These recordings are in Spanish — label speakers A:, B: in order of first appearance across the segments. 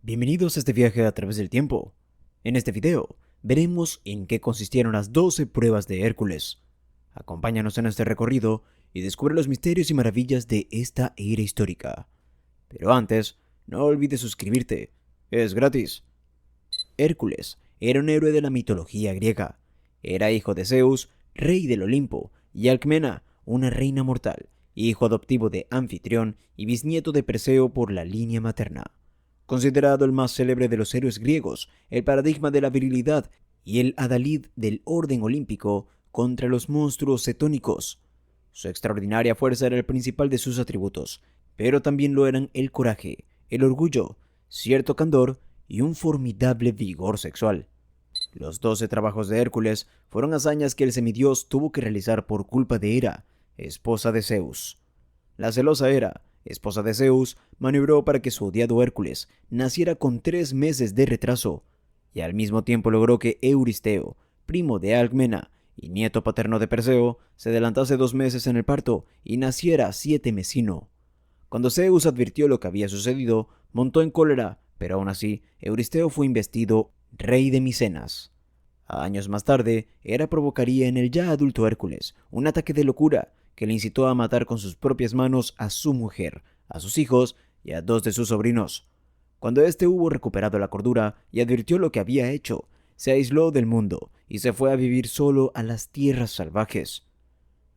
A: Bienvenidos a este viaje a través del tiempo. En este video, veremos en qué consistieron las 12 pruebas de Hércules. Acompáñanos en este recorrido y descubre los misterios y maravillas de esta era histórica. Pero antes, no olvides suscribirte, es gratis. Hércules era un héroe de la mitología griega. Era hijo de Zeus, rey del Olimpo, y Alcmena, una reina mortal, hijo adoptivo de Anfitrión y bisnieto de Perseo por la línea materna. Considerado el más célebre de los héroes griegos, el paradigma de la virilidad y el adalid del orden olímpico contra los monstruos cetónicos. Su extraordinaria fuerza era el principal de sus atributos, pero también lo eran el coraje, el orgullo, cierto candor y un formidable vigor sexual. Los 12 trabajos de Hércules fueron hazañas que el semidios tuvo que realizar por culpa de Hera, esposa de Zeus. La celosa Hera, esposa de Zeus, maniobró para que su odiado Hércules naciera con 3 meses de retraso, y al mismo tiempo logró que Euristeo, primo de Alcmena y nieto paterno de Perseo, se adelantase 2 meses en el parto y naciera 7 mesino. Cuando Zeus advirtió lo que había sucedido, montó en cólera, pero aún así, Euristeo fue investido rey de Micenas. Años más tarde, Hera provocaría en el ya adulto Hércules un ataque de locura que le incitó a matar con sus propias manos a su mujer, a sus hijos y a 2 de sus sobrinos. Cuando éste hubo recuperado la cordura y advirtió lo que había hecho, se aisló del mundo y se fue a vivir solo a las tierras salvajes.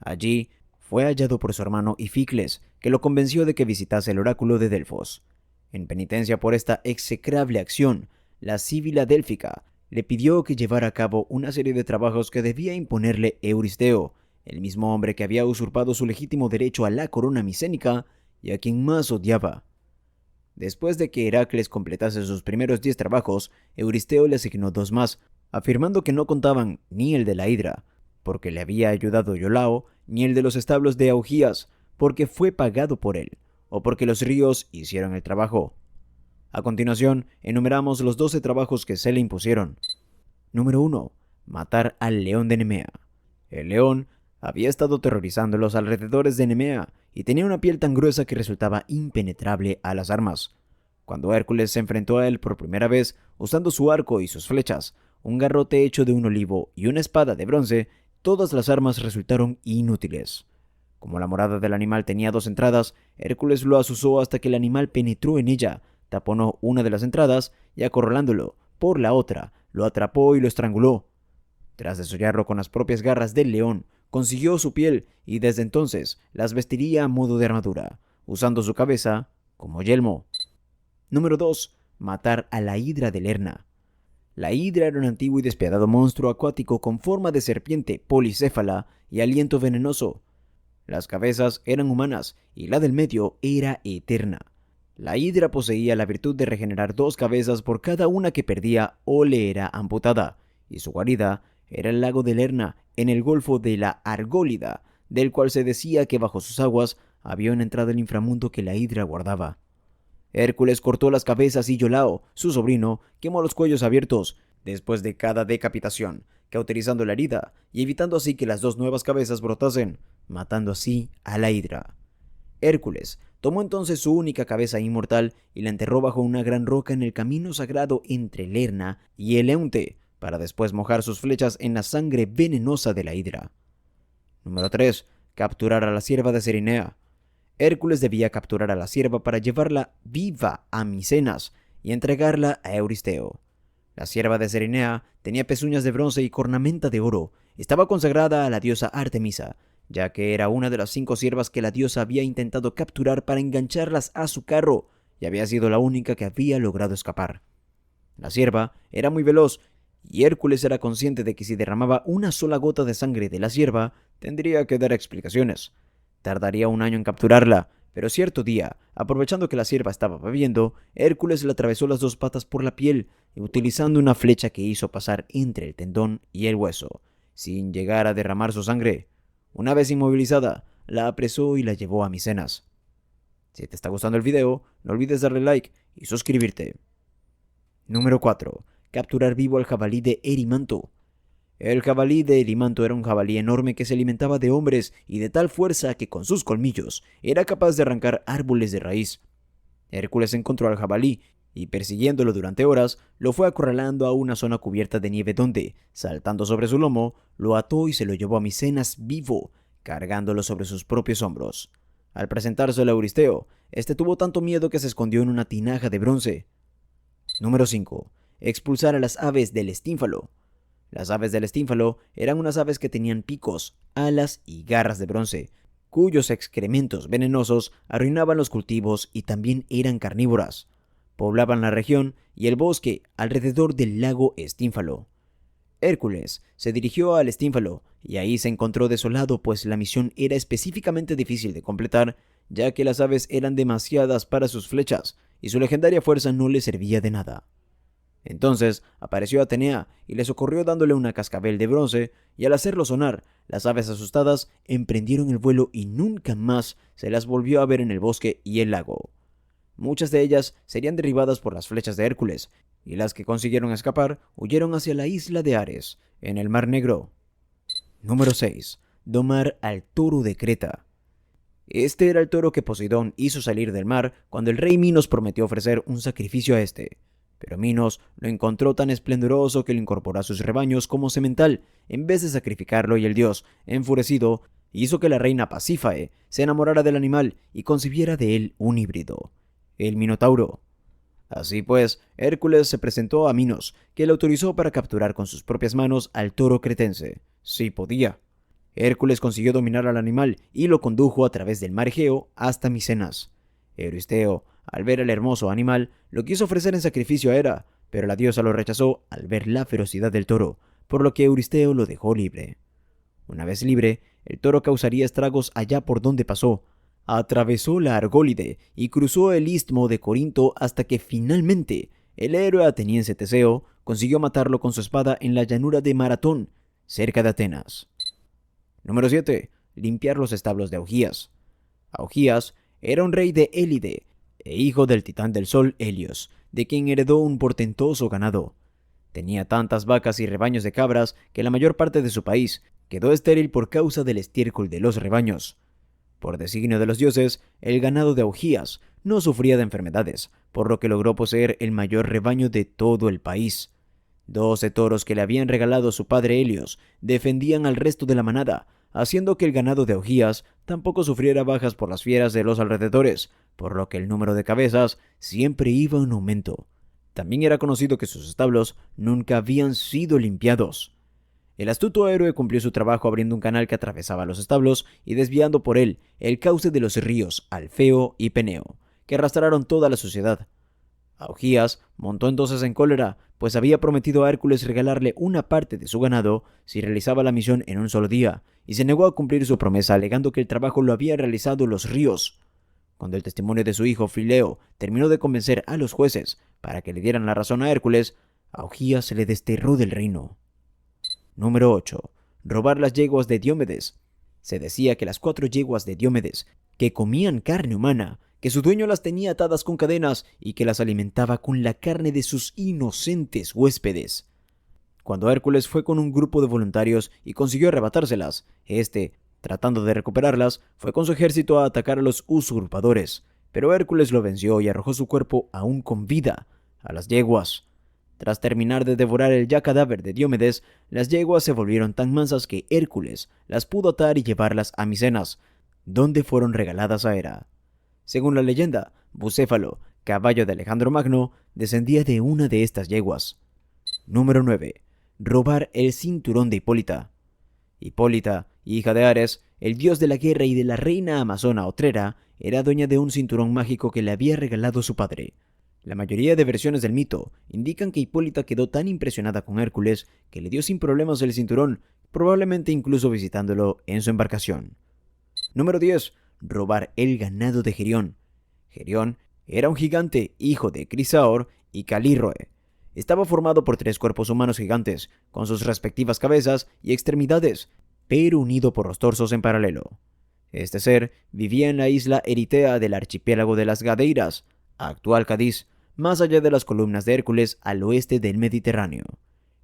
A: Allí fue hallado por su hermano Ificles, que lo convenció de que visitase el oráculo de Delfos. En penitencia por esta execrable acción, la síbila délfica le pidió que llevara a cabo una serie de trabajos que debía imponerle Euristeo, el mismo hombre que había usurpado su legítimo derecho a la corona micénica y a quien más odiaba. Después de que Heracles completase sus primeros 10 trabajos, Euristeo le asignó 2 más, afirmando que no contaban ni el de la hidra, porque le había ayudado Iolao, ni el de los establos de Augías, porque fue pagado por él, o porque los ríos hicieron el trabajo. A continuación, enumeramos los 12 trabajos que se le impusieron. Número 1. Matar al león de Nemea. El león había estado aterrorizando los alrededores de Nemea y tenía una piel tan gruesa que resultaba impenetrable a las armas. Cuando Hércules se enfrentó a él por primera vez, usando su arco y sus flechas, un garrote hecho de un olivo y una espada de bronce, todas las armas resultaron inútiles. Como la morada del animal tenía 2 entradas, Hércules lo azuzó hasta que el animal penetró en ella, taponó una de las entradas y, acorralándolo por la otra, lo atrapó y lo estranguló. Tras desollarlo con las propias garras del león, consiguió su piel y desde entonces las vestiría a modo de armadura, usando su cabeza como yelmo. Número 2. Matar a la hidra de Lerna. La hidra era un antiguo y despiadado monstruo acuático con forma de serpiente policéfala y aliento venenoso. Las cabezas eran humanas y la del medio era eterna. La hidra poseía la virtud de regenerar 2 cabezas por cada una que perdía o le era amputada, y su guarida era el lago de Lerna, en el golfo de la Argólida, del cual se decía que bajo sus aguas había una entrada al inframundo que la hidra guardaba. Hércules cortó las cabezas y Iolao, su sobrino, quemó los cuellos abiertos después de cada decapitación, cauterizando la herida y evitando así que las 2 nuevas cabezas brotasen, matando así a la hidra. Hércules tomó entonces su única cabeza inmortal y la enterró bajo una gran roca en el camino sagrado entre Lerna y Eleonte, para después mojar sus flechas en la sangre venenosa de la hidra. Número 3. Capturar a la sierva de Cerinea. Hércules debía capturar a la sierva para llevarla viva a Micenas y entregarla a Euristeo. La sierva de Cerinea tenía pezuñas de bronce y cornamenta de oro. Estaba consagrada a la diosa Artemisa, ya que era una de las 5 siervas que la diosa había intentado capturar para engancharlas a su carro, y había sido la única que había logrado escapar. La sierva era muy veloz, y Hércules era consciente de que si derramaba una sola gota de sangre de la sierva, tendría que dar explicaciones. Tardaría 1 año en capturarla, pero cierto día, aprovechando que la sierva estaba bebiendo, Hércules le atravesó las 2 patas por la piel, utilizando una flecha que hizo pasar entre el tendón y el hueso, sin llegar a derramar su sangre. Una vez inmovilizada, la apresó y la llevó a Micenas. Si te está gustando el video, no olvides darle like y suscribirte. Número 4. Capturar vivo al jabalí de Erimanto. El jabalí de Erimanto era un jabalí enorme que se alimentaba de hombres y de tal fuerza que con sus colmillos era capaz de arrancar árboles de raíz. Hércules encontró al jabalí y persiguiéndolo durante horas, lo fue acorralando a una zona cubierta de nieve donde, saltando sobre su lomo, lo ató y se lo llevó a Micenas vivo, cargándolo sobre sus propios hombros. Al presentárselo a Euristeo, este tuvo tanto miedo que se escondió en una tinaja de bronce. Número 5. Expulsar a las aves del estínfalo. Las aves del estínfalo eran unas aves que tenían picos, alas y garras de bronce, cuyos excrementos venenosos arruinaban los cultivos y también eran carnívoras. Poblaban la región y el bosque alrededor del lago Estínfalo. Hércules se dirigió al Estínfalo y ahí se encontró desolado, pues la misión era específicamente difícil de completar, ya que las aves eran demasiadas para sus flechas y su legendaria fuerza no le servía de nada. Entonces apareció Atenea y le socorrió dándole una cascabel de bronce, y al hacerlo sonar, las aves asustadas emprendieron el vuelo y nunca más se las volvió a ver en el bosque y el lago. Muchas de ellas serían derribadas por las flechas de Hércules, y las que consiguieron escapar huyeron hacia la isla de Ares, en el Mar Negro. Número 6. Domar al toro de Creta. Este era el toro que Poseidón hizo salir del mar cuando el rey Minos prometió ofrecer un sacrificio a este. Pero Minos lo encontró tan esplendoroso que lo incorporó a sus rebaños como semental, en vez de sacrificarlo, y el dios, enfurecido, hizo que la reina Pasífae se enamorara del animal y concibiera de él un híbrido, el Minotauro. Así pues, Hércules se presentó a Minos, que le autorizó para capturar con sus propias manos al toro cretense. Sí podía. Hércules consiguió dominar al animal y lo condujo a través del mar Egeo hasta Micenas. Euristeo, al ver el hermoso animal, lo quiso ofrecer en sacrificio a Hera, pero la diosa lo rechazó al ver la ferocidad del toro, por lo que Euristeo lo dejó libre. Una vez libre, el toro causaría estragos allá por donde pasó. Atravesó la Argólide y cruzó el istmo de Corinto hasta que finalmente el héroe ateniense Teseo consiguió matarlo con su espada en la llanura de Maratón, cerca de Atenas. Número 7. Limpiar los establos de Augías. Augías era un rey de Élide e hijo del titán del sol Helios, de quien heredó un portentoso ganado. Tenía tantas vacas y rebaños de cabras que la mayor parte de su país quedó estéril por causa del estiércol de los rebaños. Por designio de los dioses, el ganado de Augías no sufría de enfermedades, por lo que logró poseer el mayor rebaño de todo el país. 12 toros que le habían regalado su padre Helios defendían al resto de la manada, haciendo que el ganado de Augías tampoco sufriera bajas por las fieras de los alrededores, por lo que el número de cabezas siempre iba en aumento. También era conocido que sus establos nunca habían sido limpiados. El astuto héroe cumplió su trabajo abriendo un canal que atravesaba los establos y desviando por él el cauce de los ríos Alfeo y Peneo, que arrastraron toda la suciedad. Augías montó entonces en cólera, pues había prometido a Hércules regalarle una parte de su ganado si realizaba la misión en un solo día, y se negó a cumplir su promesa alegando que el trabajo lo había realizado los ríos. Cuando el testimonio de su hijo Fileo terminó de convencer a los jueces para que le dieran la razón a Hércules, Augías se le desterró del reino. Número 8. Robar las yeguas de Diomedes. Se decía que las 4 yeguas de Diomedes, que comían carne humana, que su dueño las tenía atadas con cadenas y que las alimentaba con la carne de sus inocentes huéspedes. Cuando Hércules fue con un grupo de voluntarios y consiguió arrebatárselas, tratando de recuperarlas, fue con su ejército a atacar a los usurpadores, pero Hércules lo venció y arrojó su cuerpo aún con vida a las yeguas. Tras terminar de devorar el ya cadáver de Diomedes, las yeguas se volvieron tan mansas que Hércules las pudo atar y llevarlas a Micenas, donde fueron regaladas a Hera. Según la leyenda, Bucéfalo, caballo de Alejandro Magno, descendía de una de estas yeguas. Número 9. Robar el cinturón de Hipólita. Hipólita, hija de Ares, el dios de la guerra y de la reina amazona Otrera, era dueña de un cinturón mágico que le había regalado su padre. La mayoría de versiones del mito indican que Hipólita quedó tan impresionada con Hércules que le dio sin problemas el cinturón, probablemente incluso visitándolo en su embarcación. Número 10. Robar el ganado de Gerión. Gerión era un gigante, hijo de Crisaor y Calíroe. Estaba formado por 3 cuerpos humanos gigantes, con sus respectivas cabezas y extremidades, pero unido por los torsos en paralelo. Este ser vivía en la isla Eritea del archipiélago de las Gadeiras, actual Cádiz, más allá de las columnas de Hércules al oeste del Mediterráneo.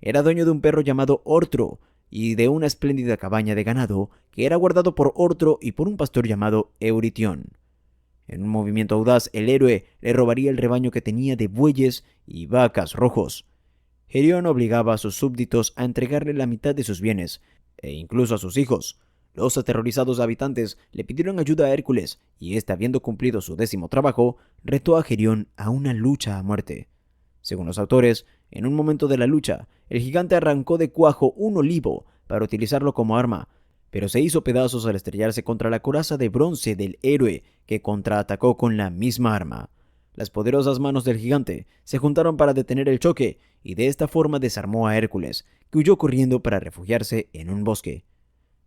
A: Era dueño de un perro llamado Ortro y de una espléndida cabaña de ganado que era guardado por Ortro y por un pastor llamado Euritión. En un movimiento audaz, el héroe le robaría el rebaño que tenía de bueyes y vacas rojos. Gerión obligaba a sus súbditos a entregarle la mitad de sus bienes, e incluso a sus hijos. Los aterrorizados habitantes le pidieron ayuda a Hércules, y éste, habiendo cumplido su 10º trabajo, retó a Gerión a una lucha a muerte. Según los autores, en un momento de la lucha, el gigante arrancó de cuajo un olivo para utilizarlo como arma, pero se hizo pedazos al estrellarse contra la coraza de bronce del héroe, que contraatacó con la misma arma. Las poderosas manos del gigante se juntaron para detener el choque, y de esta forma desarmó a Hércules, que huyó corriendo para refugiarse en un bosque.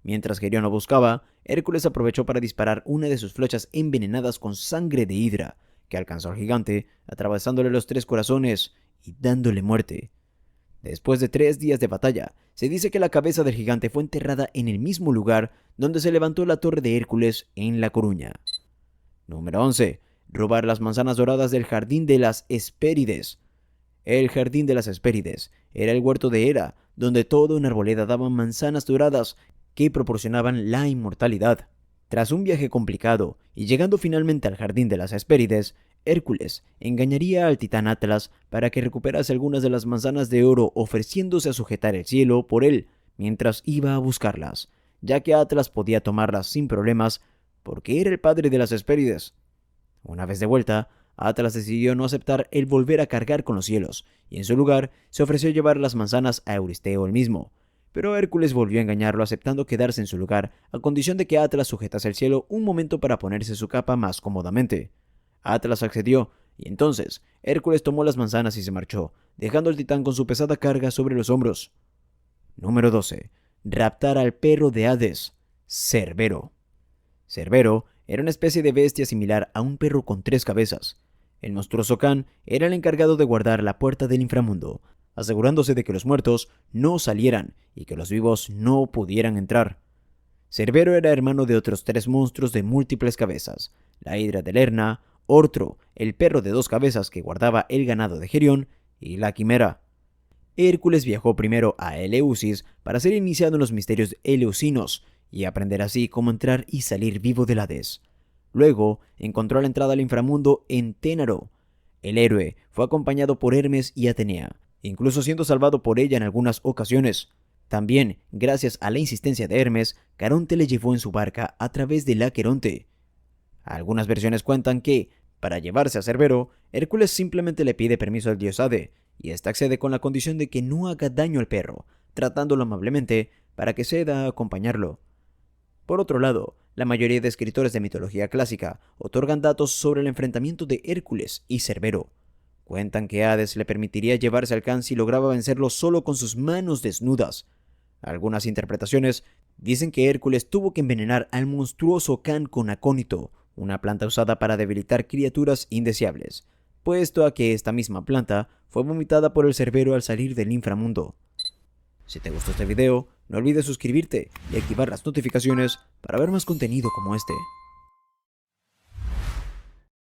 A: Mientras Gerión lo buscaba, Hércules aprovechó para disparar una de sus flechas envenenadas con sangre de hidra, que alcanzó al gigante, atravesándole los 3 corazones y dándole muerte. Después de 3 días de batalla, se dice que la cabeza del gigante fue enterrada en el mismo lugar donde se levantó la torre de Hércules en La Coruña. Número 11. Robar las manzanas doradas del Jardín de las Hespérides. El Jardín de las Hespérides era el huerto de Hera, donde toda una arboleda daba manzanas doradas que proporcionaban la inmortalidad. Tras un viaje complicado y llegando finalmente al Jardín de las Hespérides, Hércules engañaría al titán Atlas para que recuperase algunas de las manzanas de oro, ofreciéndose a sujetar el cielo por él mientras iba a buscarlas, ya que Atlas podía tomarlas sin problemas porque era el padre de las Hespérides. Una vez de vuelta, Atlas decidió no aceptar el volver a cargar con los cielos, y en su lugar se ofreció llevar las manzanas a Euristeo el mismo. Pero Hércules volvió a engañarlo, aceptando quedarse en su lugar, a condición de que Atlas sujetase el cielo un momento para ponerse su capa más cómodamente. Atlas accedió, y entonces Hércules tomó las manzanas y se marchó, dejando al titán con su pesada carga sobre los hombros. Número 12. Raptar al perro de Hades, Cerbero. Cerbero era una especie de bestia similar a un perro con 3 cabezas. El monstruoso Can era el encargado de guardar la puerta del inframundo, asegurándose de que los muertos no salieran y que los vivos no pudieran entrar. Cerbero era hermano de otros 3 monstruos de múltiples cabezas: la hidra de Lerna, Ortro, el perro de 2 cabezas que guardaba el ganado de Gerión, y la quimera. Hércules viajó primero a Eleusis para ser iniciado en los misterios eleusinos y aprender así cómo entrar y salir vivo del Hades. Luego encontró la entrada al inframundo en Ténaro. El héroe fue acompañado por Hermes y Atenea, incluso siendo salvado por ella en algunas ocasiones. También, gracias a la insistencia de Hermes, Caronte le llevó en su barca a través del Aqueronte. Algunas versiones cuentan que, para llevarse a Cerbero, Hércules simplemente le pide permiso al dios Hade, y éste accede con la condición de que no haga daño al perro, tratándolo amablemente para que ceda a acompañarlo. Por otro lado, la mayoría de escritores de mitología clásica otorgan datos sobre el enfrentamiento de Hércules y Cerbero. Cuentan que Hades le permitiría llevarse al Can si lograba vencerlo solo con sus manos desnudas. Algunas interpretaciones dicen que Hércules tuvo que envenenar al monstruoso Can con acónito, una planta usada para debilitar criaturas indeseables, puesto a que esta misma planta fue vomitada por el Cerbero al salir del inframundo. Si te gustó este video, no olvides suscribirte y activar las notificaciones para ver más contenido como este.